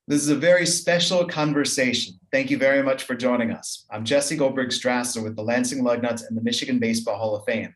This is a very special conversation. Thank you very much for joining us. I'm Jesse Goldberg-Strasser with the Lansing Lugnuts and the Michigan Baseball Hall of Fame.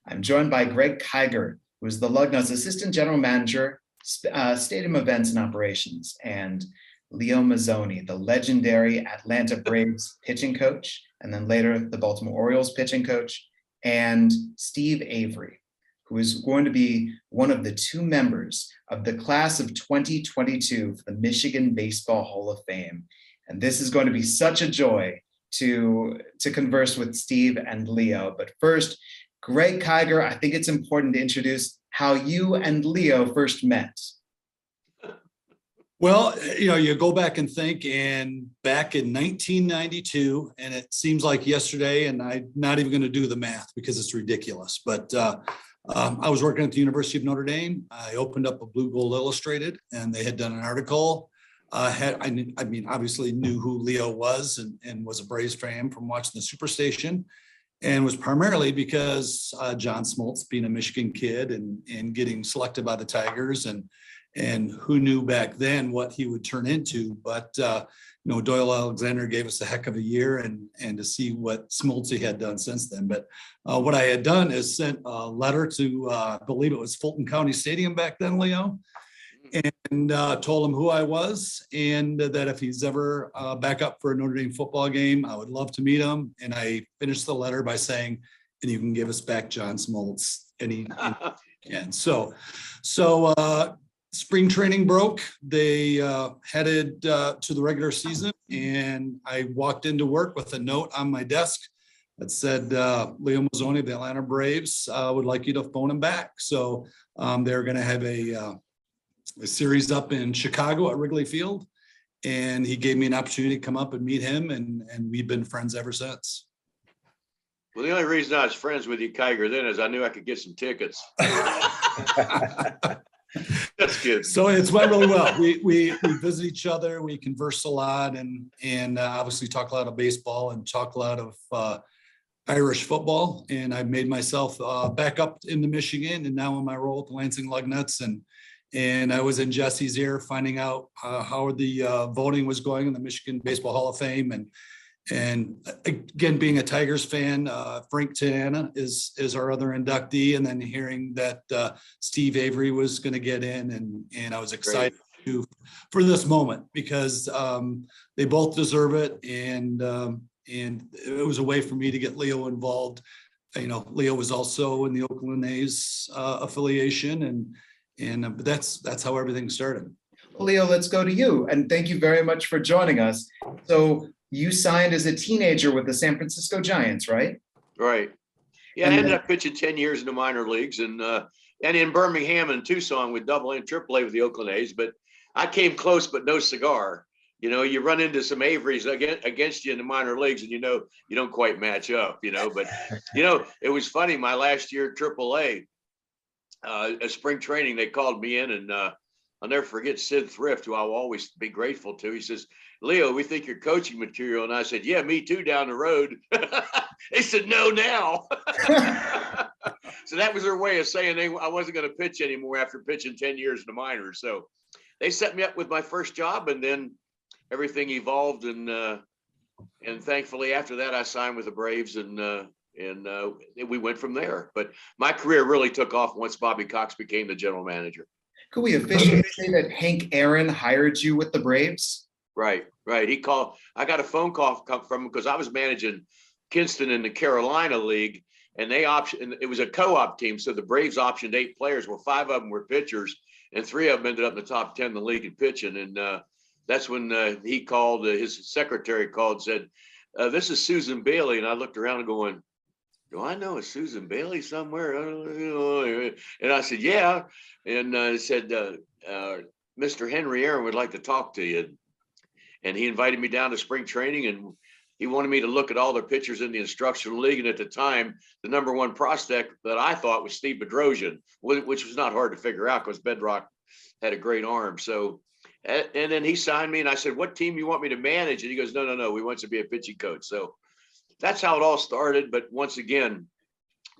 I'm joined by Greg Kiger, who is the Lugnuts Assistant General Manager, Stadium Events and Operations, and Leo Mazzone, the legendary Atlanta Braves pitching coach, and then later the Baltimore Orioles pitching coach, and Steve Avery, who is going to be one of the two members of the class of 2022 for the Michigan Baseball Hall of Fame. And this is going to be such a joy to converse with Steve and Leo. But first, Greg Kiger, I think it's important to introduce how you and Leo first met. Well, you go back and think, and back in 1992, and it seems like yesterday, and I'm not even going to do the math because it's ridiculous, but I was working at the University of Notre Dame. I opened up a Blue Gold Illustrated, and they had done an article. Obviously knew who Leo was and was a Braves fan from watching the Superstation, and was primarily because John Smoltz, being a Michigan kid and getting selected by the Tigers, and who knew back then what he would turn into. But Doyle Alexander gave us a heck of a year, and to see what Smoltz had done since then. But what I had done is sent a letter to, I believe it was Fulton County Stadium back then, Leo, and told him who I was, and that if he's ever back up for a Notre Dame football game, I would love to meet him. And I finished the letter by saying, and you can give us back John Smoltz any can. So spring training broke. They headed to the regular season, and I walked into work with a note on my desk that said, Leo Mazzone of the Atlanta Braves would like you to phone him back. So they're going to have a series up in Chicago at Wrigley Field, and he gave me an opportunity to come up and meet him, and we've been friends ever since. Well, the only reason I was friends with you, Kiger, then is I knew I could get some tickets. That's good. So it's went really well. We visit each other, we converse a lot, and obviously talk a lot of baseball and talk a lot of Irish football. And I've made myself back up into Michigan, and now in my role at the Lansing Lugnuts, and I was in Jesse's ear finding out how the voting was going in the Michigan Baseball Hall of Fame, and again, being a Tigers fan, Frank Tanana is our other inductee, and then hearing that Steve Avery was going to get in, and I was excited for this moment because they both deserve it, and it was a way for me to get Leo involved. Leo was also in the Oakland A's affiliation, and that's how everything started. Well, Leo, let's go to you, and thank you very much for joining us. So you signed as a teenager with the San Francisco Giants, right? Right. Yeah, I ended up pitching 10 years in the minor leagues, and in Birmingham and Tucson with AA and AAA with the Oakland A's. But I came close, but no cigar. You run into some Averys against you in the minor leagues, and you don't quite match up. But it was funny. My last year at AAA, a spring training, they called me in, and I'll never forget Sid Thrift, who I'll always be grateful to. He says, Leo, we think you're coaching material. And I said, yeah, me too, down the road. They said, no, now. So that was their way of saying I wasn't going to pitch anymore after pitching 10 years in the minors. So they set me up with my first job, and then everything evolved. And thankfully, after that, I signed with the Braves, and we went from there. But my career really took off once Bobby Cox became the general manager. Could we officially say that Hank Aaron hired you with the Braves? Right. He called. I got a phone call from him because I was managing Kinston in the Carolina League, and it was a co-op team. So the Braves optioned 8 players. Well, 5 of them were pitchers, and 3 of them ended up in the top 10 in the league in pitching. And that's when he called. His secretary called and said, "This is Susan Bailey." And I looked around and going, do I know a Susan Bailey somewhere? And I said, yeah. And he said, Mr. Henry Aaron would like to talk to you. And he invited me down to spring training, and he wanted me to look at all the pitchers in the instructional league. And at the time, the number 1 prospect that I thought was Steve Bedrosian, which was not hard to figure out because Bedrock had a great arm. So, and then he signed me, and I said, what team do you want me to manage? And he goes, no, we want you to be a pitching coach. So that's how it all started. But once again,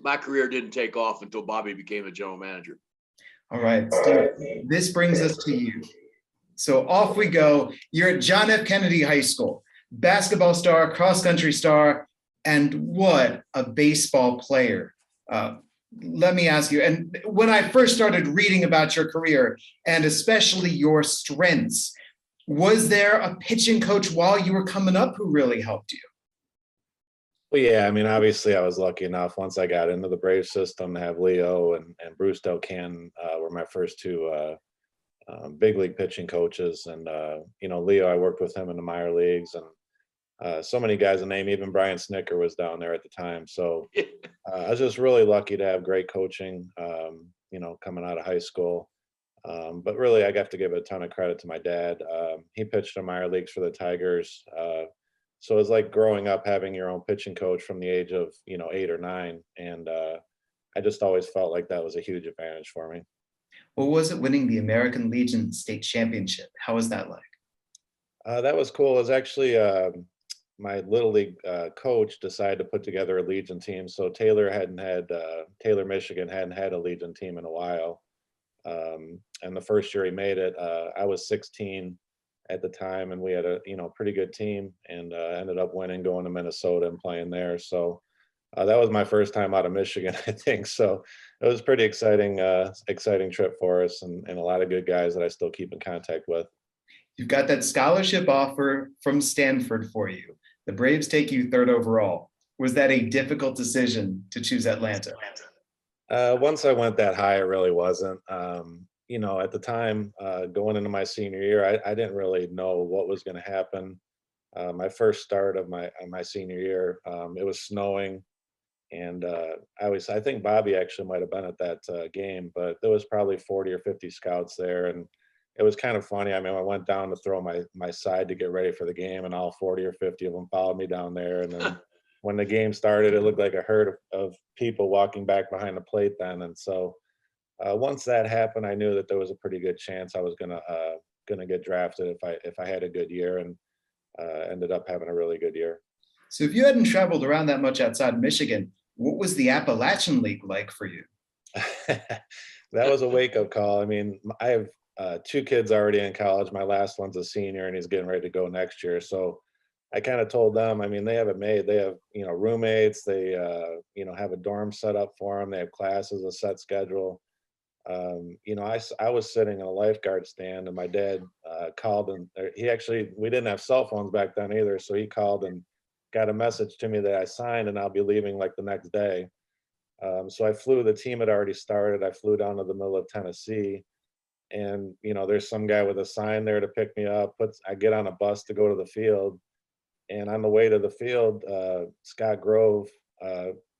my career didn't take off until Bobby became a general manager. All right, Steve, this brings us to you. So off we go. You're at John F. Kennedy High School, basketball star, cross-country star, and what a baseball player. Let me ask you, and when I first started reading about your career, and especially your strengths, was there a pitching coach while you were coming up who really helped you? Well, yeah, I mean, obviously I was lucky enough once I got into the Brave system to have Leo and Bruce Delcan were my first two big league pitching coaches. And, Leo, I worked with him in the minor leagues, and so many guys to name, even Brian Snicker was down there at the time. So I was just really lucky to have great coaching, coming out of high school. But really, I got to give a ton of credit to my dad. He pitched in minor leagues for the Tigers. So it's like growing up having your own pitching coach from the age of, 8 or 9. And I just always felt like that was a huge advantage for me. What was it winning the American Legion State Championship? How was that like? That was cool. It was actually my little league coach decided to put together a Legion team. So Taylor, Michigan hadn't had a Legion team in a while. And the first year he made it, I was 16 at the time, and we had a pretty good team, and ended up winning, going to Minnesota and playing there. So that was my first time out of Michigan, I think. So it was pretty exciting trip for us, and a lot of good guys that I still keep in contact with. You've got that scholarship offer from Stanford for you. The Braves take you 3rd overall. Was that a difficult decision to choose Atlanta? Once I went that high, it really wasn't. At the time, going into my senior year, I didn't really know what was going to happen. My first start of my senior year, it was snowing, and I think Bobby actually might have been at that game, but there was probably 40 or 50 scouts there, and it was kind of funny. I mean, I went down to throw my side to get ready for the game, and all 40 or 50 of them followed me down there, and then when the game started, it looked like a herd of people walking back behind the plate then. And so once that happened, I knew that there was a pretty good chance I was gonna get drafted if I had a good year, and ended up having a really good year. So if you hadn't traveled around that much outside Michigan, what was the Appalachian League like for you? That was a wake-up call. I mean, I have 2 kids already in college. My last one's a senior, and he's getting ready to go next year. So I kind of told them, I mean, they have it made. They have, roommates. They, have a dorm set up for them. They have classes, a set schedule. I was sitting in a lifeguard stand, and my dad called, and we didn't have cell phones back then either. So he called and got a message to me that I signed, and I'll be leaving like the next day. So I flew. The team had already started. I flew down to the middle of Tennessee, and there's some guy with a sign there to pick me up. I get on a bus to go to the field. And on the way to the field, Scott Grove,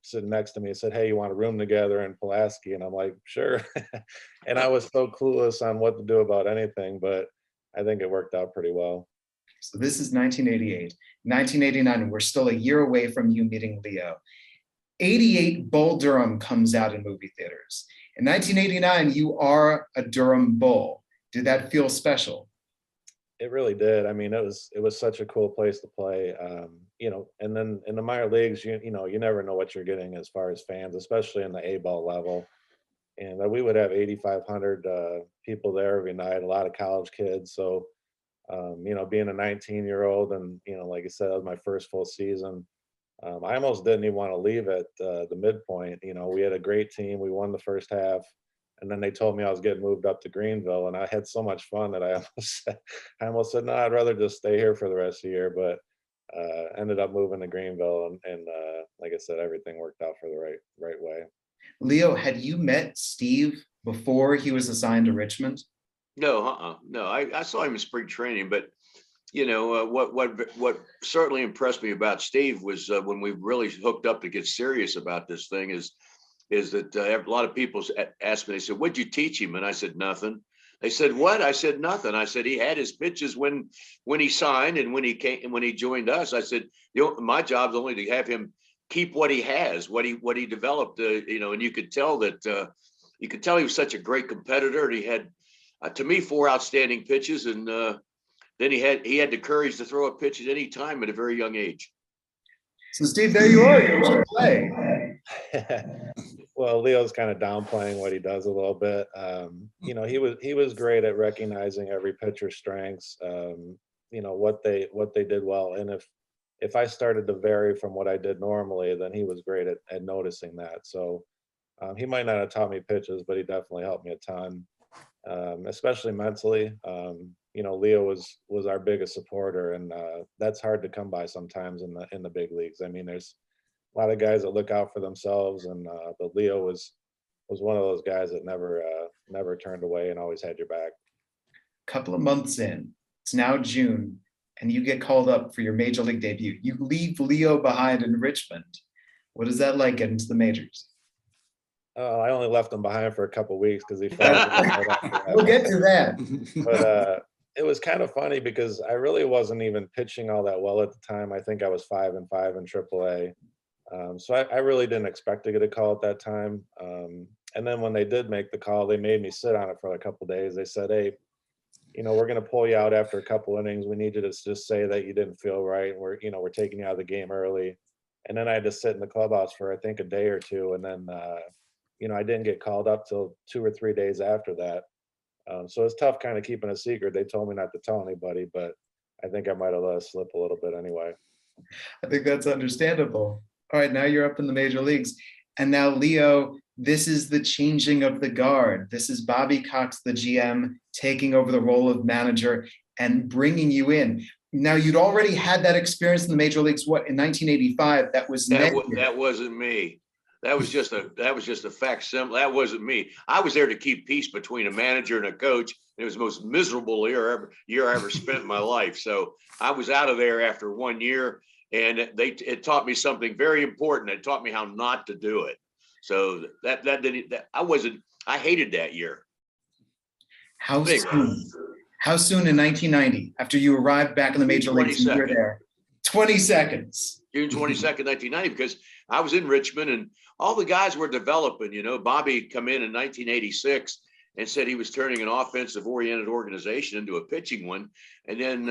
sitting next to me, said, "Hey, you want a room together in Pulaski?" And I'm like, "Sure." And I was so clueless on what to do about anything, but I think it worked out pretty well. So this is 1988. 1989, we're still a year away from you meeting Leo. 88, Bull Durham comes out in movie theaters. In 1989, you are a Durham Bull. Did that feel special? It really did. I mean, it was such a cool place to play. And then in the minor leagues, you never know what you're getting as far as fans, especially in the A-ball level. And we would have 8,500 people there every night, a lot of college kids. So, being a 19-year-old, and like I said, that was my first full season. I almost didn't even want to leave at the midpoint. We had a great team. We won the first half. And then they told me I was getting moved up to Greenville, and I had so much fun that I almost said, no, I'd rather just stay here for the rest of the year. But ended up moving to Greenville, and like I said, everything worked out for the right way. Leo, had you met Steve before he was assigned to Richmond? No, no. I saw him in spring training, but what certainly impressed me about Steve was when we really hooked up to get serious about this thing is that a lot of people asked me, they said, "What'd you teach him?" And I said, "Nothing." They said, "What?" I said, "Nothing." I said, "He had his pitches when he signed and when he came and when he joined us." I said, "My job's only to have him keep what he has, what he developed, and you could tell he was such a great competitor. And he had, to me, 4 outstanding pitches, and then he had the courage to throw a pitch at any time at a very young age." So Steve, there you are. You should play. Well, Leo's kind of downplaying what he does a little bit. He was great at recognizing every pitcher's strengths. What they did well, and if I started to vary from what I did normally, then he was great at noticing that. So he might not have taught me pitches, but he definitely helped me a ton, especially mentally. Leo was our biggest supporter, and that's hard to come by sometimes in the big leagues. I mean, there's a lot of guys that look out for themselves, and but Leo was one of those guys that never turned away and always had your back. Couple of months in, it's now June, and you get called up for your major league debut. You leave Leo behind in Richmond. What is that like getting to the majors? I only left him behind for a couple weeks because he fell. We'll get to that. But it was kind of funny because I really wasn't even pitching all that well at the time. I think I was 5-5 in AAA. So I really didn't expect to get a call at that time. And then when they did make the call, they made me sit on it for a couple of days. They said, "Hey, we're going to pull you out after a couple innings. We need you to just say that you didn't feel right. And we're taking you out of the game early." And then I had to sit in the clubhouse for, I think, a day or two. And then, I didn't get called up till 2 or 3 days after that. So it's tough kind of keeping a secret. They told me not to tell anybody, but I think I might have let it slip a little bit anyway. I think that's understandable. All right, now you're up in the major leagues. And now, Leo, this is the changing of the guard. This is Bobby Cox, the GM, taking over the role of manager and bringing you in. Now, you'd already had that experience in the major leagues, in 1985? That wasn't me. That was just a facsimile. That wasn't me. I was there to keep peace between a manager and a coach. It was the most miserable year I ever spent in my life. So I was out of there after 1 year, and it taught me something very important. It taught me how not to do it. So I hated that year. How soon in 1990, after you arrived back in the major leagues, you were there? 20 seconds. June 22nd, 1990, because I was in Richmond and all the guys were developing. Bobby come in 1986 and said he was turning an offensive-oriented organization into a pitching one. And then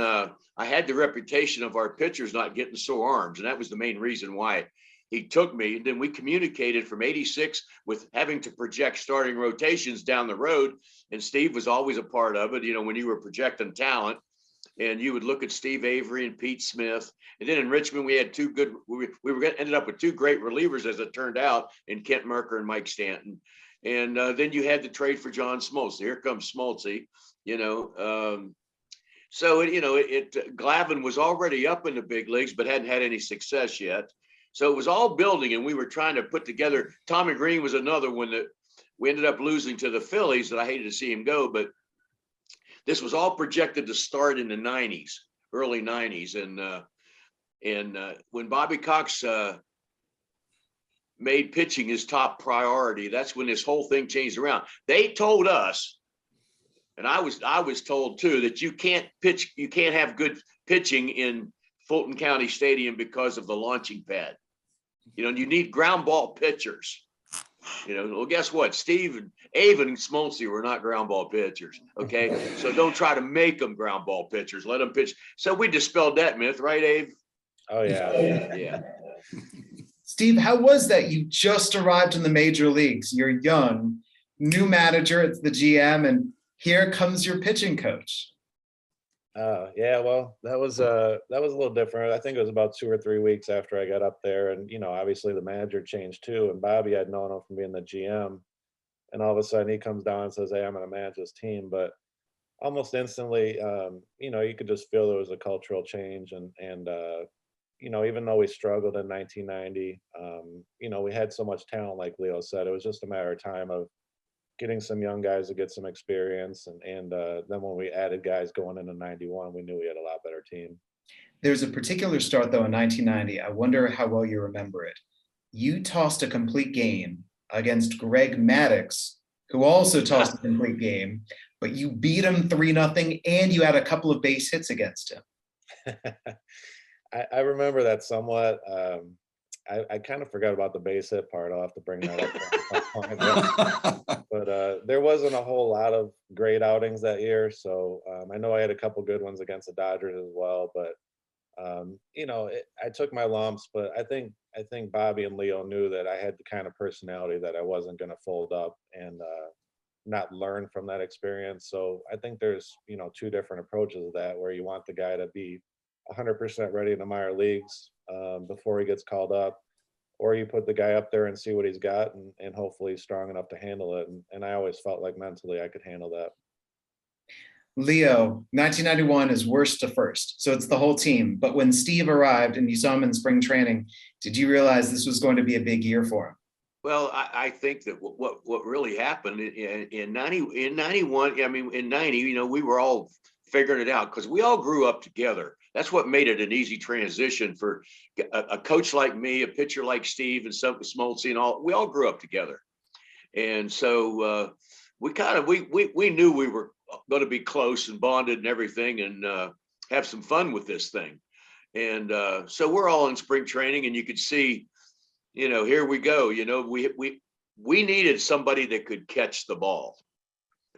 I had the reputation of our pitchers not getting sore arms, and that was the main reason why he took me. And then we communicated from 86 with having to project starting rotations down the road. And Steve was always a part of it, when you were projecting talent. And you would look at Steve Avery and Pete Smith. And then in Richmond, we had ended up with two great relievers, as it turned out, in Kent Merker and Mike Stanton. And then you had the trade for John Smoltz. Here comes Smoltzy, So, Glavine was already up in the big leagues, but hadn't had any success yet. So it was all building, and we were trying to put together. Tommy Green was another one that we ended up losing to the Phillies that I hated to see him go, but this was all projected to start in the 90s, early 90s. And when Bobby Cox made pitching his top priority, that's when this whole thing changed around. They told us, and I was told too, that you can't have good pitching in Fulton County Stadium because of the launching pad. You need ground ball pitchers. Well, guess what? Steve and Abe and Smoltzy were not ground ball pitchers. Okay. So don't try to make them ground ball pitchers. Let them pitch. So we dispelled that myth, right, Abe? Oh, yeah. Yeah. Steve, how was that? You just arrived in the major leagues. You're young, new manager, it's the GM, and here comes your pitching coach. Yeah, well, that was a little different. I think it was about 2 or 3 weeks after I got up there, and obviously the manager changed too. And Bobby, I'd known him from being the GM, and all of a sudden he comes down and says, "Hey, I'm going to manage this team." But almost instantly, you could just feel there was a cultural change, and even though we struggled in 1990, we had so much talent, like Leo said. It was just a matter of time of getting some young guys to get some experience. And then when we added guys going into 91, we knew we had a lot better team. There's a particular start, though, in 1990. I wonder how well you remember it. You tossed a complete game against Greg Maddux, who also tossed a complete game, but you beat him 3-0, and you had a couple of base hits against him. I remember that somewhat. I kind of forgot about the base hit part. I'll have to bring that up. But there wasn't a whole lot of great outings that year. So I know I had a couple good ones against the Dodgers as well. But I took my lumps, but I think Bobby and Leo knew that I had the kind of personality that I wasn't going to fold up and not learn from that experience. So I think there's, two different approaches of that, where you want the guy to be 100% ready in the minor leagues before he gets called up, or you put the guy up there and see what he's got, and hopefully he's strong enough to handle it. And I always felt like mentally I could handle that. Leo, 1991 is worst to first, so it's the whole team. But when Steve arrived and you saw him in spring training, did you realize this was going to be a big year for him? Well, I think that what really happened in 91, I mean, in 90, we were all figuring it out because we all grew up together. That's what made it an easy transition for a coach like me, a pitcher like Steve, and some Smoltz and all. We all grew up together, and so we knew we were going to be close and bonded and everything, and have some fun with this thing. And so we're all in spring training, and you could see, here we go. We needed somebody that could catch the ball.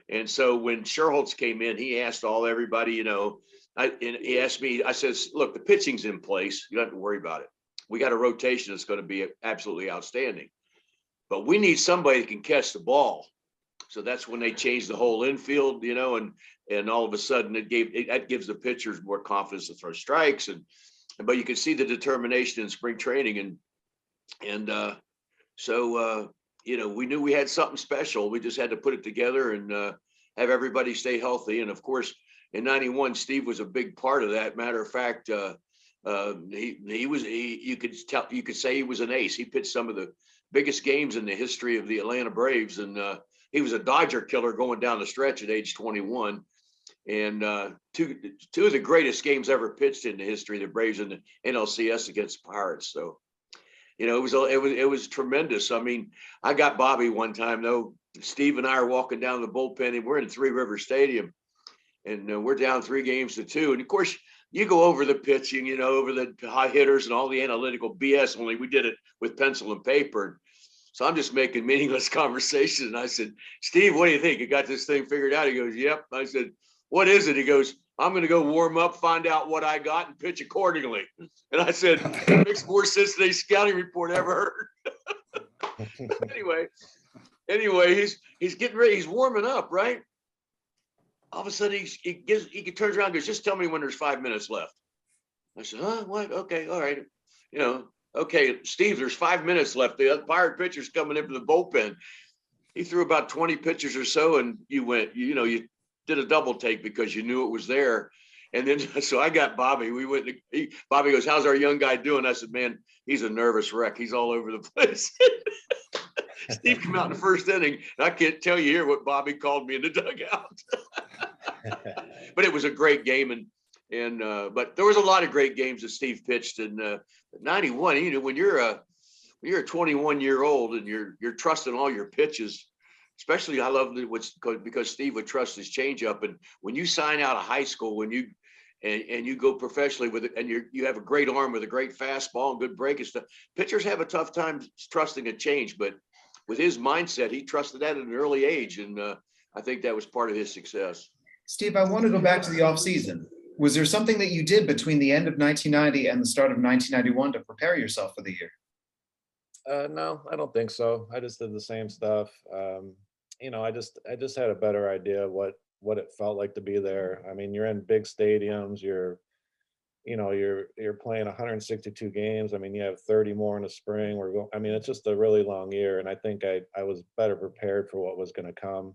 And so when Sherholtz came in, he asked everybody, and he asked me, I says, look, the pitching's in place. You don't have to worry about it. We got a rotation that's going to be absolutely outstanding, but we need somebody that can catch the ball. So that's when they changed the whole infield, and all of a sudden that gives the pitchers more confidence to throw strikes. But you could see the determination in spring training. So we knew we had something special. We just had to put it together and have everybody stay healthy. And of course, in 91, Steve was a big part of that. Matter of fact, you could say he was an ace. He pitched some of the biggest games in the history of the Atlanta Braves. And he was a Dodger killer going down the stretch at age 21. And two of the greatest games ever pitched in the history of the Braves in the NLCS against the Pirates. So, it was tremendous. I mean, I got Bobby one time though. Steve and I are walking down the bullpen, and we're in Three River Stadium, and we're down 3-2. And of course, you go over the pitching, over the high hitters and all the analytical BS. Only we did it with pencil and paper. So I'm just making meaningless conversation. And I said, Steve, what do you think? You got this thing figured out? He goes, yep. I said, what is it? He goes, I'm going to go warm up, find out what I got, and pitch accordingly. And I said, it makes more sense than any scouting report ever heard. anyway, he's getting ready. He's warming up, right? All of a sudden, he turns around and goes, just tell me when there's 5 minutes left. I said, huh? What? Okay, all right. Okay, Steve, there's 5 minutes left. The Pirate pitcher's coming in from the bullpen. He threw about 20 pitches or so, and you went, you did a double take because you knew it was there. And then, so I got Bobby. We went. Bobby goes, how's our young guy doing? I said, man, he's a nervous wreck. He's all over the place. Steve came out in the first inning, and I can't tell you here what Bobby called me in the dugout. But it was a great game, but there was a lot of great games that Steve pitched in 91. When you're a 21-year-old and you're trusting all your pitches, especially I love it because Steve would trust his changeup. And when you sign out of high school, and you go professionally with it, and you have a great arm with a great fastball and good break and stuff, pitchers have a tough time trusting a change. But with his mindset, he trusted that at an early age, and I think that was part of his success. Steve, I want to go back to the offseason. Was there something that you did between the end of 1990 and the start of 1991 to prepare yourself for the year? No, I don't think so. I just did the same stuff. I just had a better idea of what it felt like to be there. I mean, you're in big stadiums. You're playing 162 games. I mean, you have 30 more in the spring. It's just a really long year, and I think I was better prepared for what was going to come.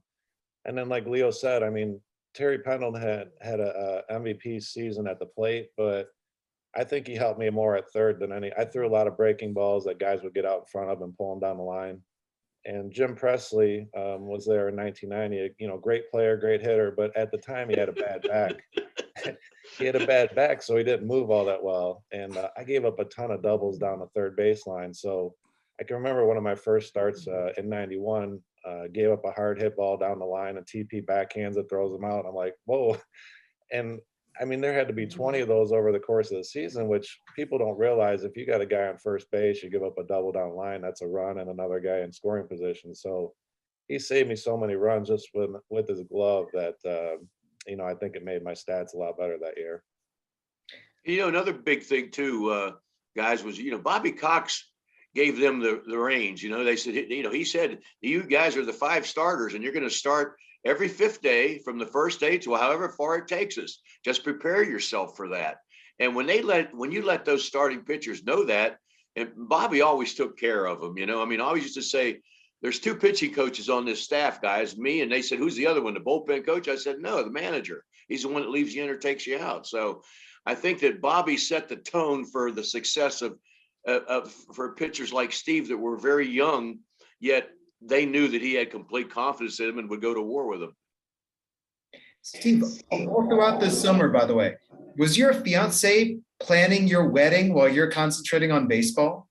And then, like Leo said, I mean, Terry Pendleton had a MVP season at the plate, but I think he helped me more at third than any. I threw a lot of breaking balls that guys would get out in front of and pull them down the line. And Jim Presley was there in 1990. Great player, great hitter, but at the time he had a bad back. He had a bad back, so he didn't move all that well. And I gave up a ton of doubles down the third baseline. So I can remember one of my first starts in 91, gave up a hard hit ball down the line, and TP backhands it, throws them out. I'm like, whoa. And I mean, there had to be 20 of those over the course of the season, which people don't realize. If you got a guy on first base, you give up a double down line, that's a run, and another guy in scoring position. So he saved me so many runs just with his glove that, I think it made my stats a lot better that year. Another big thing too, guys, was, Bobby Cox gave them the reins. They said, he said, you guys are the 5 starters and you're going to start every 5th day from the first day to however far it takes us. Just prepare yourself for that. And when you let those starting pitchers know that, and Bobby always took care of them, I always used to say, there's 2 pitching coaches on this staff, guys, me. And they said, who's the other one? The bullpen coach? I said, no, the manager. He's the one that leaves you in or takes you out. So I think that Bobby set the tone for the success for pitchers like Steve that were very young, yet they knew that he had complete confidence in him and would go to war with him. Steve, all throughout this summer, by the way, was your fiance planning your wedding while you're concentrating on baseball?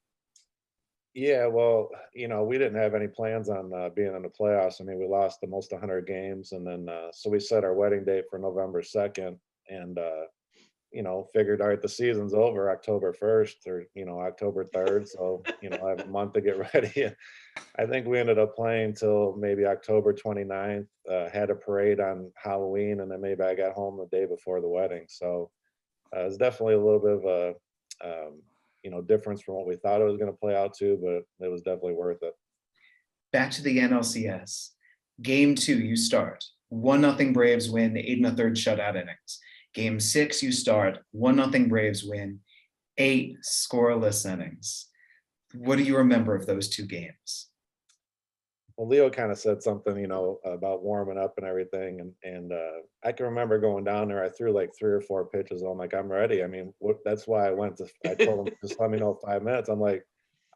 Yeah, well, we didn't have any plans on being in the playoffs. I mean, we lost the most 100 games, and then so we set our wedding date for November 2nd, and figured, all right, the season's over October 1st or October 3rd, so I have a month to get ready. I think we ended up playing till maybe October 29th. Had a parade on Halloween, and then maybe I got home the day before the wedding. So it was definitely a little bit of a difference from what we thought it was going to play out to, but it was definitely worth it. Back to the NLCS. Game 2, you start. 1-0 Braves win, 8 1/3 shutout innings. Game 6, you start. 1-0 Braves win, 8 scoreless innings. What do you remember of those 2 games? Well, Leo kind of said something, about warming up and everything. And I can remember going down there, I threw like 3 or 4 pitches. I'm like, I'm ready. I mean, that's why I told him, just let me know 5 minutes. I'm like,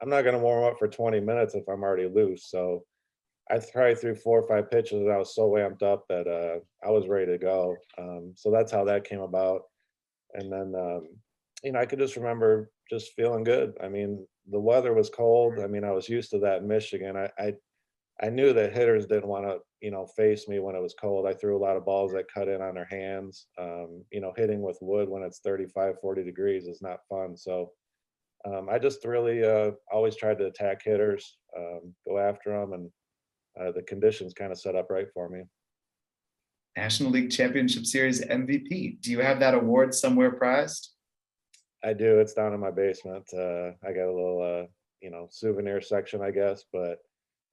I'm not going to warm up for 20 minutes if I'm already loose. So I probably threw 4 or 5 pitches and I was so amped up that I was ready to go. So that's how that came about. And then, I could just remember just feeling good. I mean, the weather was cold. I mean, I was used to that in Michigan. I knew that hitters didn't want to, face me when it was cold. I threw a lot of balls that cut in on their hands. Hitting with wood when it's 35, 40 degrees is not fun. So I just really always tried to attack hitters, go after them, and the conditions kind of set up right for me. National League Championship Series MVP. Do you have that award somewhere prized? I do. It's down in my basement. I got a little, souvenir section, I guess, but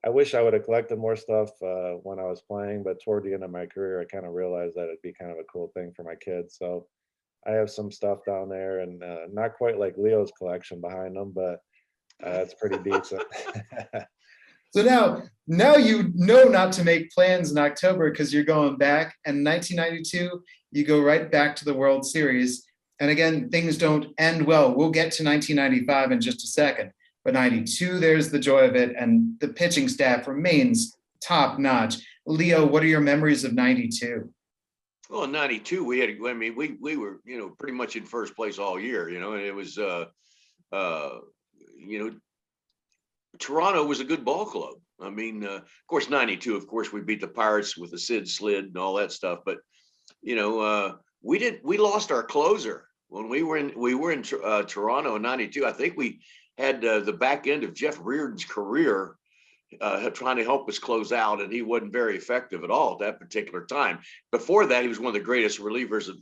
I wish I would have collected more stuff when I was playing, but toward the end of my career, I kind of realized that it'd be kind of a cool thing for my kids. So I have some stuff down there, and not quite like Leo's collection behind them, but it's pretty decent. So now you know not to make plans in October because you're going back. And 1992, you go right back to the World Series. And again, things don't end well. We'll get to 1995 in just a second. But 92, there's the joy of it. And the pitching staff remains top notch. Leo, what are your memories of 92? Well, in 92, we were, pretty much in first place all year, and it was, Toronto was a good ball club. I mean, of course, 92, of course, we beat the Pirates with the Sid slid and all that stuff. But, we lost our closer when we were in Toronto in 92. I think we had the back end of Jeff Reardon's career trying to help us close out, and he wasn't very effective at all at that particular time. Before that, he was one of the greatest relievers of,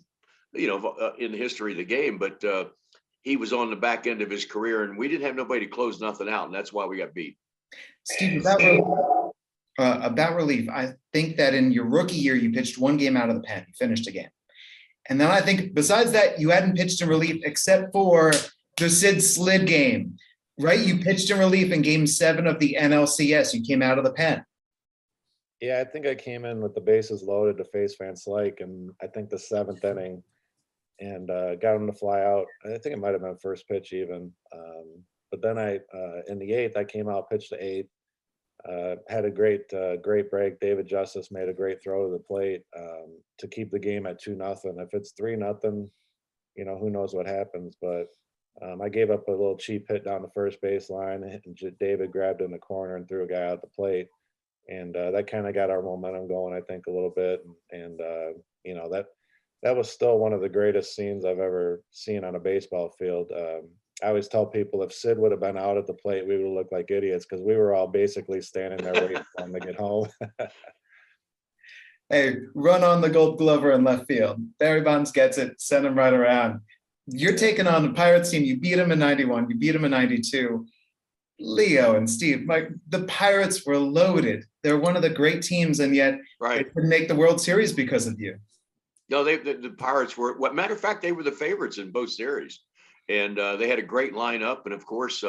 in the history of the game. But he was on the back end of his career, and we didn't have nobody to close nothing out, and that's why we got beat. Steve, about relief, I think that in your rookie year, you pitched 1 game out of the pen. You finished a game. And then I think besides that, you hadn't pitched in relief except for the Sid Slid game, right? You pitched in relief in game 7 of the NLCS. You came out of the pen. Yeah, I think I came in with the bases loaded to face Van Slyke, and I think the 7th inning, and got him to fly out. I think it might have been first pitch even. But then in the 8th, I came out, pitched the 8th, had a great break. David Justice made a great throw to the plate to keep the game at 2-0. If it's 3-0, who knows what happens. But I gave up a little cheap hit down the first baseline, and David grabbed in the corner and threw a guy out the plate. And that kind of got our momentum going, I think, a little bit. And that was still one of the greatest scenes I've ever seen on a baseball field. I always tell people if Sid would have been out at the plate, we would have looked like idiots because we were all basically standing there waiting for him to get home. Hey, run on the Gold Glover in left field. Barry Bonds gets it, send him right around. You're taking on the Pirates team. You beat them in 91. You beat them in 92. Leo and Steve, the Pirates were loaded. They're one of the great teams, and yet they couldn't make the World Series because of you. No, the Pirates were. What matter of fact, they were the favorites in both series, and they had a great lineup, and of course,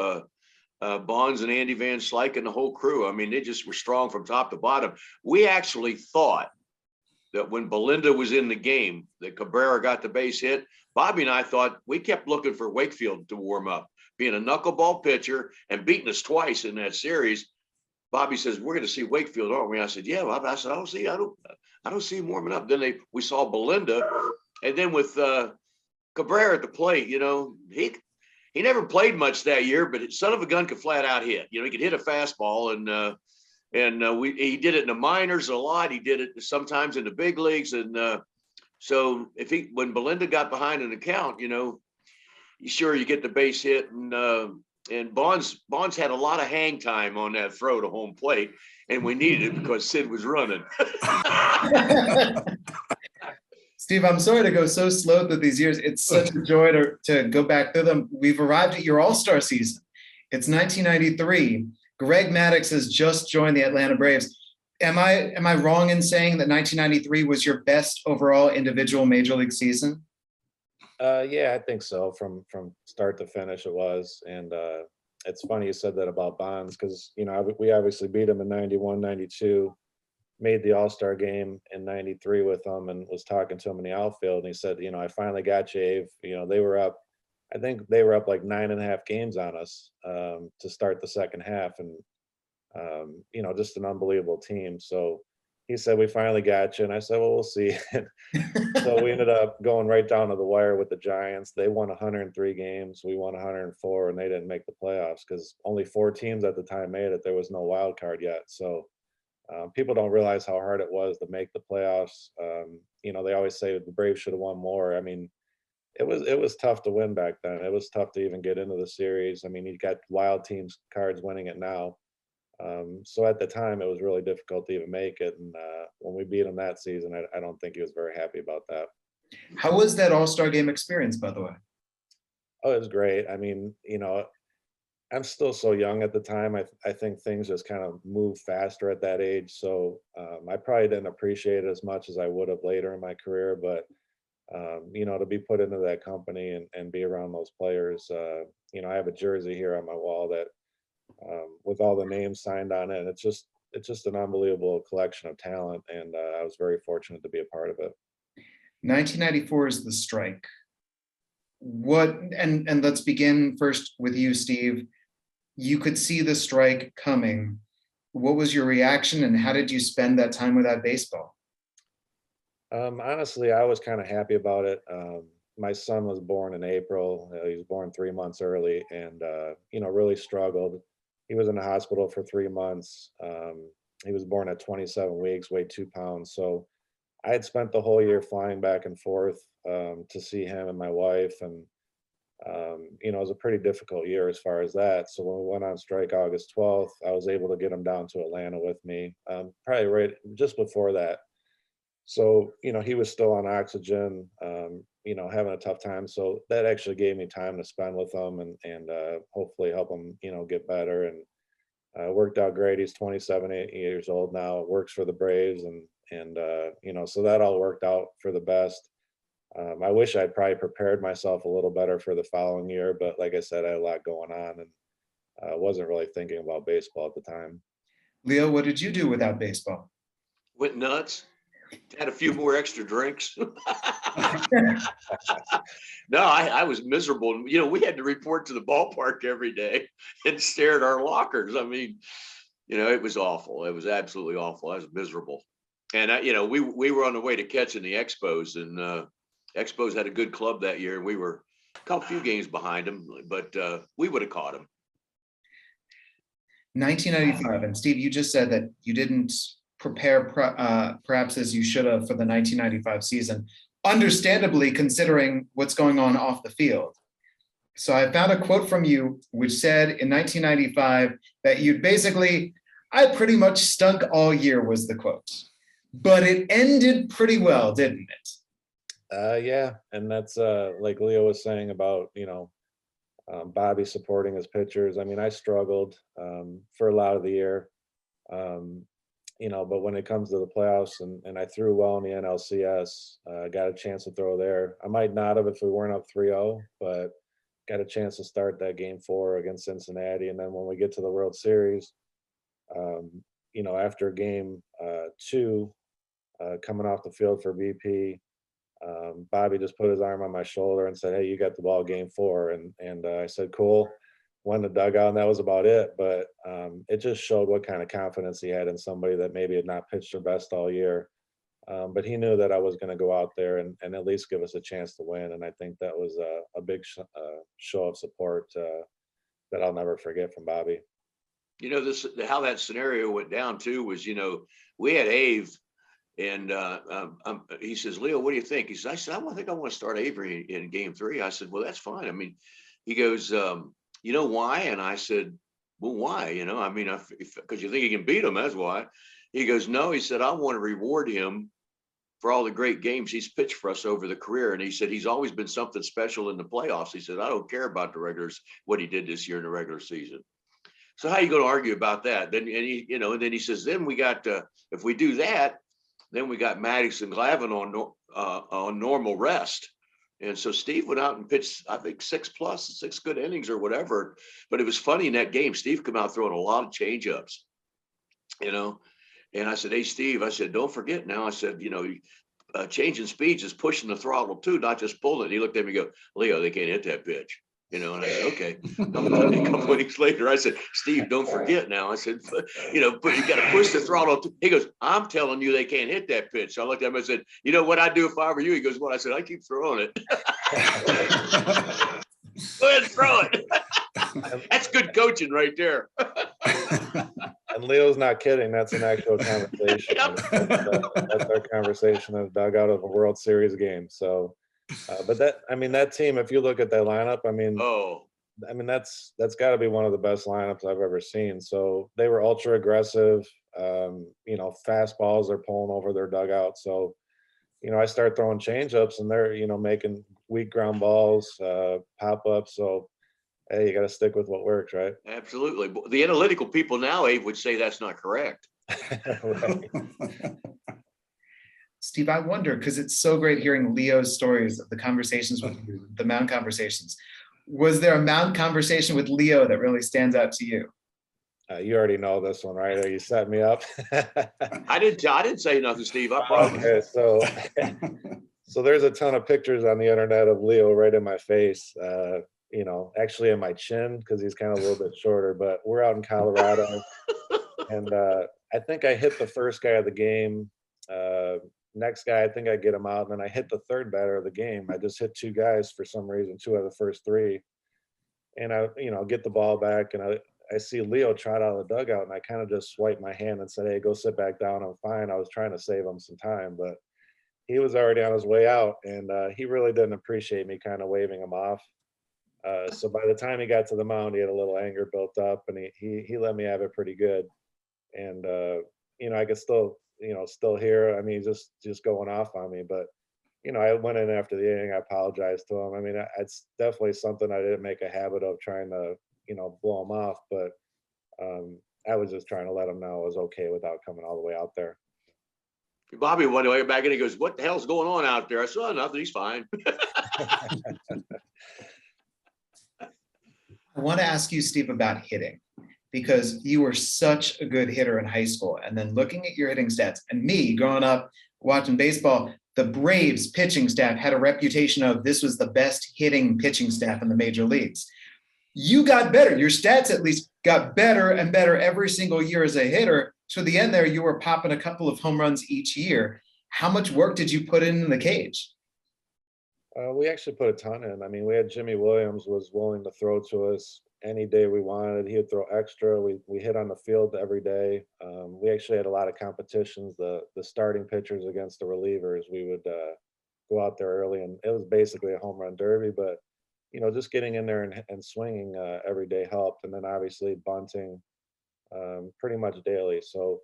Bonds and Andy Van Slyke and the whole crew. I mean, they just were strong from top to bottom. We actually thought that when Belinda was in the game, that Cabrera got the base hit. Bobby and I thought, we kept looking for Wakefield to warm up, being a knuckleball pitcher and beating us twice in that series. Bobby says, we're going to see Wakefield, aren't we? I said, yeah, Bob. I said, I don't see him warming up. Then we saw Belinda, and then with Cabrera at the plate, he never played much that year, but son of a gun could flat out hit. He could hit a fastball, and he did it in the minors a lot. He did it sometimes in the big leagues, and so when Belinda got behind an account, sure you get the base hit, and Bonds had a lot of hang time on that throw to home plate, and we needed it because Sid was running. Steve, I'm sorry to go so slow through these years. It's such a joy to go back through them. We've arrived at your All-Star season. It's 1993. Greg Maddux has just joined the Atlanta Braves. Am I wrong in saying that 1993 was your best overall individual major league season? Yeah, I think so. From start to finish, it was. And it's funny you said that about Bonds, because we obviously beat him in 91, 92, made the All-Star game in 93 with him, and was talking to him in the outfield, and he said, I finally got you, Ave. They were up. I think they were up like 9.5 games on us to start the second half, and just an unbelievable team. So he said, we finally got you. And I said, well, we'll see. So we ended up going right down to the wire with the Giants. They won 103 games. We won 104, and they didn't make the playoffs because only 4 teams at the time made it. There was no wild card yet. So people don't realize how hard it was to make the playoffs. They always say the Braves should have won more. I mean, it was tough to win back then. It was tough to even get into the series. I mean, you got wild teams cards winning it now. So at the time, it was really difficult to even make it. And when we beat him that season, I don't think he was very happy about that. How was that All-Star game experience, by the way? Oh, it was great. I mean, I'm still so young at the time. I think things just kind of move faster at that age. So I probably didn't appreciate it as much as I would have later in my career. But, to be put into that company and be around those players, I have a jersey here on my wall that with all the names signed on it. It's just an unbelievable collection of talent, and I was very fortunate to be a part of it. 1994 is the strike. And let's begin first with you, Steve. You could see the strike coming. What was your reaction, and how did you spend that time without baseball? Honestly, I was kind of happy about it. My son was born in April. He was born 3 months early, and really struggled. He was in the hospital for 3 months. He was born at 27 weeks, weighed 2 pounds. So I had spent the whole year flying back and forth to see him and my wife. And, it was a pretty difficult year as far as that. So when we went on strike August 12th, I was able to get him down to Atlanta with me, probably right just before that. So, he was still on oxygen, having a tough time. So that actually gave me time to spend with him and hopefully help him, get better. And worked out great. He's 27 years old now, works for the Braves. And so that all worked out for the best. I wish I'd probably prepared myself a little better for the following year. But like I said, I had a lot going on and wasn't really thinking about baseball at the time. Leo, what did you do without baseball? Went nuts. Had a few more extra drinks. No, I was miserable. We had to report to the ballpark every day and stare at our lockers. I mean, it was awful. It was absolutely awful. I was miserable. And we were on the way to catching the Expos, and Expos had a good club that year, and we were a few games behind them, but we would have caught them. 1995, and Steve, you just said that you didn't prepare perhaps as you should have for the 1995 season, understandably considering what's going on off the field. So I found a quote from you which said in 1995 that you'd basically, I pretty much stunk all year was the quote, but it ended pretty well, didn't it? Yeah, and that's like Leo was saying about, Bobby supporting his pitchers. I mean, I struggled for a lot of the year. Um, but when it comes to the playoffs and I threw well in the NLCS, got a chance to throw there. I might not have if we weren't up 3-0, but got a chance to start that game 4 against Cincinnati. And then when we get to the World Series, um, after game 2, coming off the field for BP, Bobby just put his arm on my shoulder and said, "Hey, you got the ball game 4." And I said, "Cool." Won the dugout, and that was about it. But it just showed what kind of confidence he had in somebody that maybe had not pitched their best all year. But he knew that I was going to go out there and at least give us a chance to win. And I think that was a big show of support that I'll never forget from Bobby. This how that scenario went down too was, we had Ave, and he says, "Leo, what do you think?" He says, I think I want to start Avery in game 3. I said, "Well, that's fine." I mean, he goes, "You know why?" And I said, "Well, why? I mean, because you think he can beat him, that's why." He goes, "No," he said, "I want to reward him for all the great games he's pitched for us over the career." And he said, "He's always been something special in the playoffs." He said, "I don't care about the regulars, what he did this year in the regular season." So how are you going to argue about that? Then, and then he says, "Then we got, if we do that, then we got Maddox and Glavine on normal rest." And so Steve went out and pitched, I think 6 good innings or whatever. But it was funny in that game, Steve came out throwing a lot of changeups, And I said, "Hey, Steve," I said, "don't forget now." I said, changing speeds is pushing the throttle too, not just pulling it. He looked at me and go, "Leo, they can't hit that pitch." And I said, "Okay." A couple weeks later, I said, "Steve, don't forget now." I said, but you got to push the throttle. He goes, "I'm telling you, they can't hit that pitch." So I looked at him and said, "You know what I'd do if I were you?" He goes, "What?" I said, "I keep throwing it." Go ahead and throw it. That's good coaching right there. And Leo's not kidding. That's an actual conversation. That's our conversation in the dugout of a World Series game. So, but that team, if you look at that lineup, that's got to be one of the best lineups I've ever seen. So they were ultra aggressive. Fastballs they're pulling over their dugout. So, I start throwing changeups and they're making weak ground balls, pop ups. So hey, you got to stick with what works, right? Absolutely. The analytical people now, Abe, would say that's not correct. Right. Steve, I wonder, because it's so great hearing Leo's stories of the conversations with you, the mound conversations. Was there a mound conversation with Leo that really stands out to you? You already know this one, right? Are you setting me up? I didn't say nothing, Steve. I promise. Okay, so there's a ton of pictures on the internet of Leo right in my face. Actually in my chin because he's kind of a little bit shorter. But we're out in Colorado, and I think I hit the first guy of the game. Next guy, I think I get him out, and then I hit the third batter of the game. I just hit 2 guys for some reason, 2 out of the first 3, and I, get the ball back, and I see Leo trot out of the dugout, and I kind of just swiped my hand and said, "Hey, go sit back down. I'm fine." I was trying to save him some time, but he was already on his way out, and he really didn't appreciate me kind of waving him off. So by the time he got to the mound, he had a little anger built up, and he let me have it pretty good. And I could still hear. I mean, just going off on me. But I went in after the inning. I apologized to him. I mean, it's definitely something I didn't make a habit of trying to blow him off. But I was just trying to let him know I was okay without coming all the way out there. Bobby went way back and he goes, "What the hell's going on out there?" I said, "Oh, nothing. He's fine." I want to ask you, Steve, about hitting, because you were such a good hitter in high school. And then looking at your hitting stats, and me growing up watching baseball, the Braves pitching staff had a reputation of this was the best hitting pitching staff in the major leagues. You got better. Your stats at least got better and better every single year as a hitter. So at the end there, you were popping a couple of home runs each year. How much work did you put in the cage? We actually put a ton in. I mean, we had Jimmy Williams was willing to throw to us any day we wanted. He would throw extra. We hit on the field every day. We actually had a lot of competitions. The starting pitchers against the relievers. We would go out there early, and it was basically a home run derby. But just getting in there and swinging every day helped. And then obviously bunting pretty much daily. So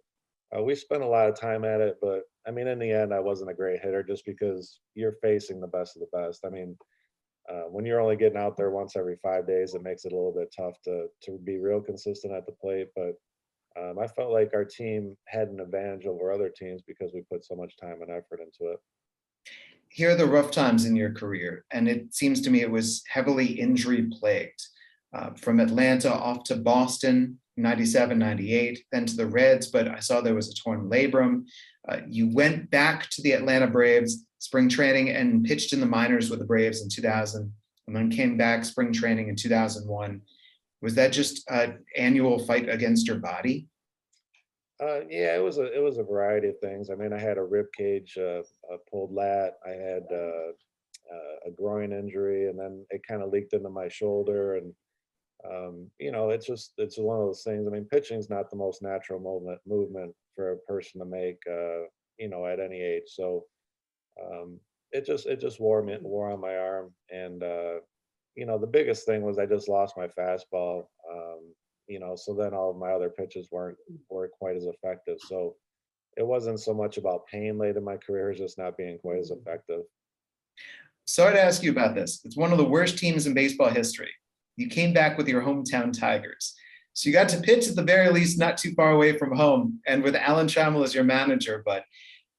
we spent a lot of time at it. But I mean, in the end, I wasn't a great hitter just because you're facing the best of the best. I mean, when you're only getting out there once every 5 days, it makes it a little bit tough to be real consistent at the plate. But I felt like our team had an advantage over other teams because we put so much time and effort into it. Here are the rough times in your career, and it seems to me it was heavily injury plagued. From Atlanta off to Boston, 97, 98, then to the Reds, but I saw there was a torn labrum. You went back to the Atlanta Braves, spring training, and pitched in the minors with the Braves in 2000, and then came back spring training in 2001. Was that just an annual fight against your body? Yeah, it was a variety of things. I mean, I had a rib cage, a pulled lat. I had a groin injury, and then it kind of leaked into my shoulder. And it's one of those things. I mean, pitching's not the most natural movement for a person to make, at any age. So it just wore on my arm, and the biggest thing was I just lost my fastball. So then all of my other pitches weren't quite as effective. So it wasn't so much about pain late in my career, it's just not being quite as effective. Sorry to ask you about this. It's one of the worst teams in baseball history. You came back with your hometown Tigers. So you got to pitch at the very least not too far away from home and with Alan Trammell as your manager. But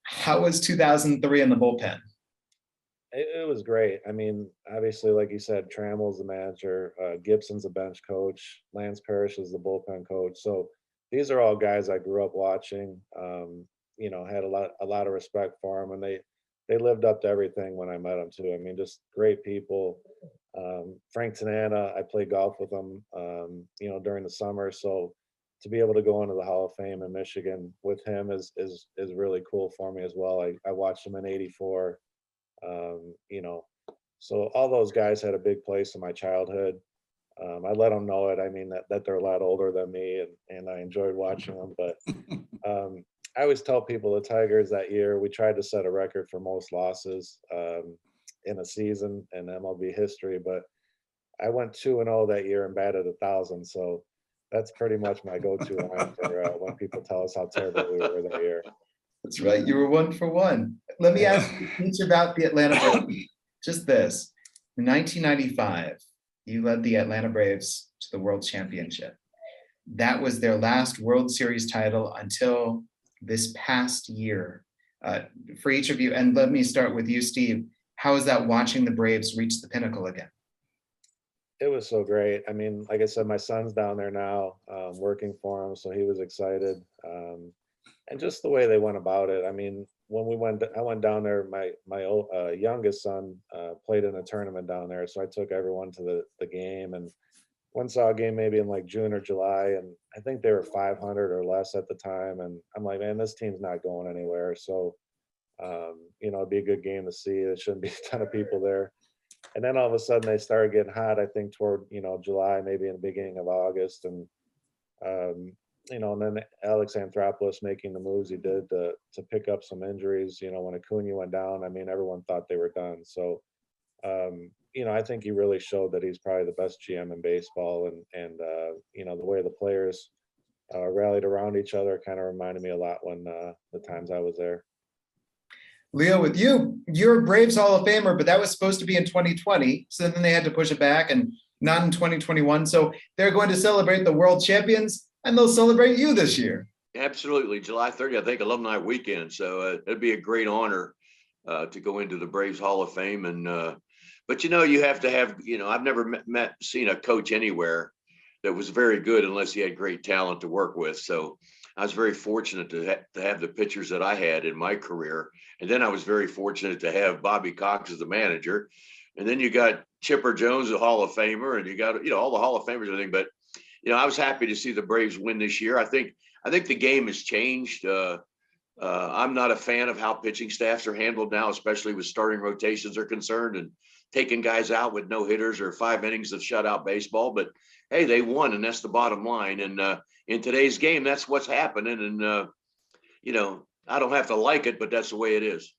how was 2003 in the bullpen? It was great. I mean, obviously, like you said, Trammell's the manager, Gibson's the bench coach, Lance Parrish is the bullpen coach. So these are all guys I grew up watching. Had a lot of respect for them, and they lived up to everything when I met them too. I mean, just great people. Frank Tanana, I played golf with him, during the summer. So to be able to go into the Hall of Fame in Michigan with him is really cool for me as well. I watched him in '84. um, you know, so all those guys had a big place in my childhood. I let them know it. I mean, that they're a lot older than me, and I enjoyed watching them. But I always tell people the Tigers that year, we tried to set a record for most losses in a season in MLB history, but I went 2-0 that year and batted 1,000. So that's pretty much my go-to line for when people tell us how terrible we were that year. That's right. You were 1 for 1. Let me ask you each about the Atlanta Braves. Just this. In 1995, you led the Atlanta Braves to the World Championship. That was their last World Series title until this past year. For each of you, and let me start with you, Steve. How is that watching the Braves reach the pinnacle again? It was so great. I mean, like I said, my son's down there now, working for him, so he was excited. And just the way they went about it. I mean, when I went down there. My youngest son played in a tournament down there, so I took everyone to the game, and one saw a game maybe in like June or July, and I think they were 500 or less at the time. And I'm like, man, this team's not going anywhere. So, it'd be a good game to see. There shouldn't be a ton of people there. And then all of a sudden they started getting hot, I think toward, July, maybe in the beginning of August. And, and then Alex Anthopoulos making the moves he did to pick up some injuries. When Acuna went down, I mean, everyone thought they were done. So, I think he really showed that he's probably the best GM in baseball. And the way the players rallied around each other kind of reminded me a lot when the times I was there. Leo, with you, you're a Braves Hall of Famer, but that was supposed to be in 2020. So then they had to push it back and not in 2021. So they're going to celebrate the world champions and they'll celebrate you this year. Absolutely. July 30th, I think, alumni weekend. So it'd be a great honor to go into the Braves Hall of Fame. And but you have to have, I've never seen a coach anywhere that was very good unless he had great talent to work with. So I was very fortunate to have the pitchers that I had in my career. And then I was very fortunate to have Bobby Cox as the manager. And then you got Chipper Jones, the Hall of Famer, and you got, all the Hall of Famers and everything. But, I was happy to see the Braves win this year. I think the game has changed. I'm not a fan of how pitching staffs are handled now, especially with starting rotations are concerned and taking guys out with no hitters or 5 innings of shutout baseball. But hey, they won, and that's the bottom line. And in today's game, that's what's happening. And I don't have to like it, but that's the way it is.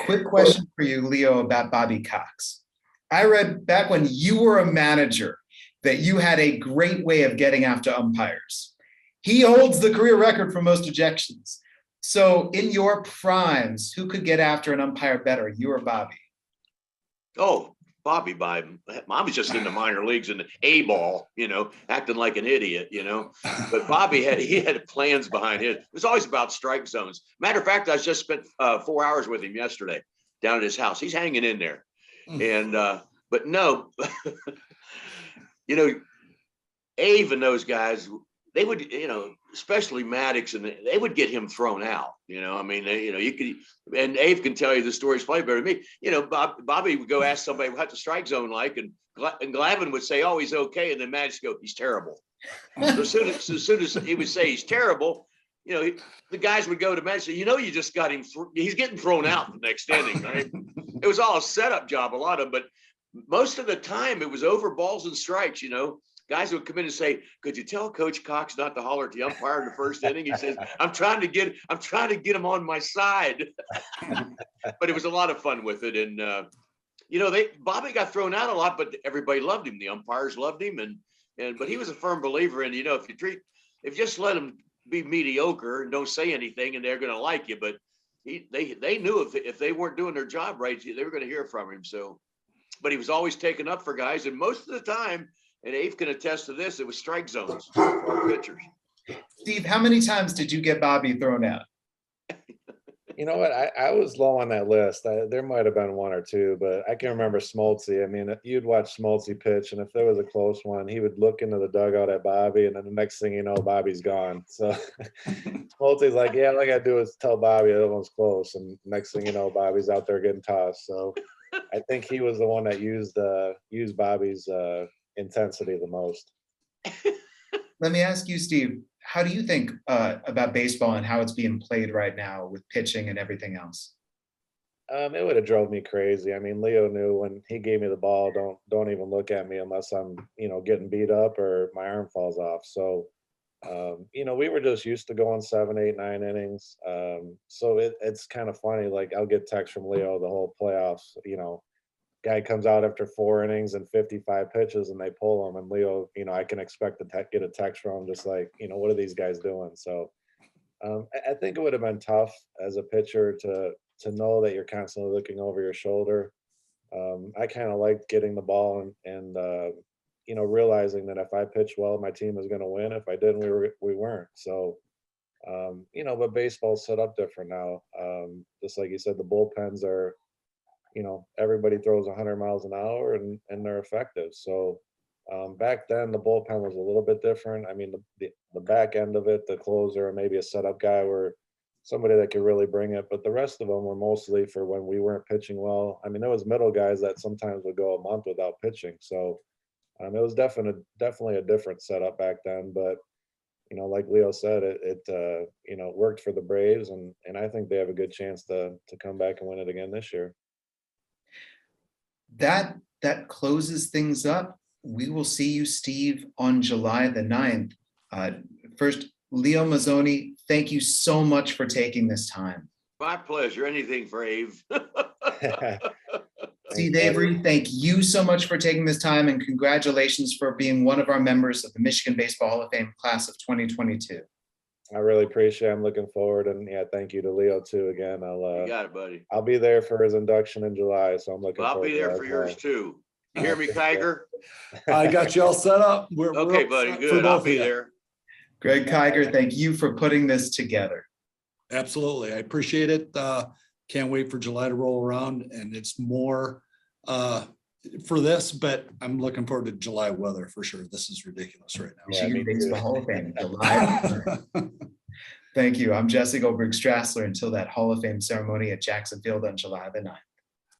Quick question for you, Leo, about Bobby Cox. I read back when you were a manager that you had a great way of getting after umpires. He holds the career record for most ejections. So in your primes, who could get after an umpire better, you or Bobby? Oh, Bobby by I was just in the minor leagues in the A ball, acting like an idiot, But Bobby had plans behind it. It was always about strike zones. Matter of fact, I just spent 4 hours with him yesterday down at his house. He's hanging in there. And but no, Ave and those guys, they would, especially Maddox, and they would get him thrown out. I mean, you could, and Ave can tell you the stories probably better than me. Bobby would go ask somebody what the strike zone like, and Glavin would say, "Oh, he's okay," and then Maddox would go, "He's terrible." So as soon as he would say he's terrible, the guys would go to Maddox and say, you just got him. He's getting thrown out the next inning, right? It was all a setup job, a lot of, but most of the time it was over balls and strikes. Guys would come in and say, "Could you tell Coach Cox not to holler at the umpire in the first inning?" He says, I'm trying to get him on my side." But it was a lot of fun with it. And, Bobby got thrown out a lot, but everybody loved him. The umpires loved him. But he was a firm believer in, if you just let him be mediocre and don't say anything, and they're going to like you. But they knew if they weren't doing their job right, they were going to hear from him. So, but he was always taking up for guys. And most of the time, and Ave can attest to this, it was strike zones for pitchers. Steve, how many times did you get Bobby thrown out? You know what? I was low on that list. There might have been one or two, but I can remember Smoltzy. I mean, you'd watch Smoltzy pitch, and if there was a close one, he would look into the dugout at Bobby, and then the next thing you know, Bobby's gone. So Smoltzy's like, "Yeah, all I got to do is tell Bobby that one's close," and next thing you know, Bobby's out there getting tossed. So I think he was the one that used Bobby's intensity the most. Let me ask you, Steve, how do you think about baseball and how it's being played right now with pitching and everything else? It would have drove me crazy. I mean, Leo knew when he gave me the ball, don't even look at me unless I'm, getting beat up or my arm falls off. So, we were just used to going 7, 8, 9 innings. So it's kind of funny. Like I'll get texts from Leo the whole playoffs, guy comes out after 4 innings and 55 pitches and they pull him, and Leo, I can expect to get a text from him just like, what are these guys doing? So I think it would have been tough as a pitcher to know that you're constantly looking over your shoulder. I kind of liked getting the ball and realizing that if I pitched well, my team was going to win. If I didn't, we weren't. So but baseball's set up different now. Just like you said, the bullpens are, everybody throws 100 miles an hour and they're effective. So back then the bullpen was a little bit different. I mean, the back end of it, the closer and maybe a setup guy were somebody that could really bring it, but the rest of them were mostly for when we weren't pitching well. I mean, there was middle guys that sometimes would go a month without pitching. So it was definitely a different setup back then. But like Leo said, it worked for the Braves, and I think they have a good chance to come back and win it again this year. That closes things up. We will see you, Steve, on July the 9th. First, Leo Mazzone, thank you so much for taking this time. My pleasure. Anything for Ave. Steve Avery, thank you so much for taking this time, and congratulations for being one of our members of the Michigan Baseball Hall of Fame class of 2022. I really appreciate it. I'm looking forward, and thank you to Leo too. Again, You got it, buddy. I'll be there for his induction in July, so I'm looking. I'll be there for yours too. You hear me, Kiger? I got you all set up. Okay, buddy. Good. I'll be there. Greg Kiger, thank you for putting this together. Absolutely. I appreciate it. Can't wait for July to roll around, and it's more for this, but I'm looking forward to July weather for sure. This is ridiculous right now. Michigan Baseball Hall of Fame, July. Thank you. I'm Jesse Goldberg Strassler until that Hall of Fame ceremony at Jackson Field on July the 9th.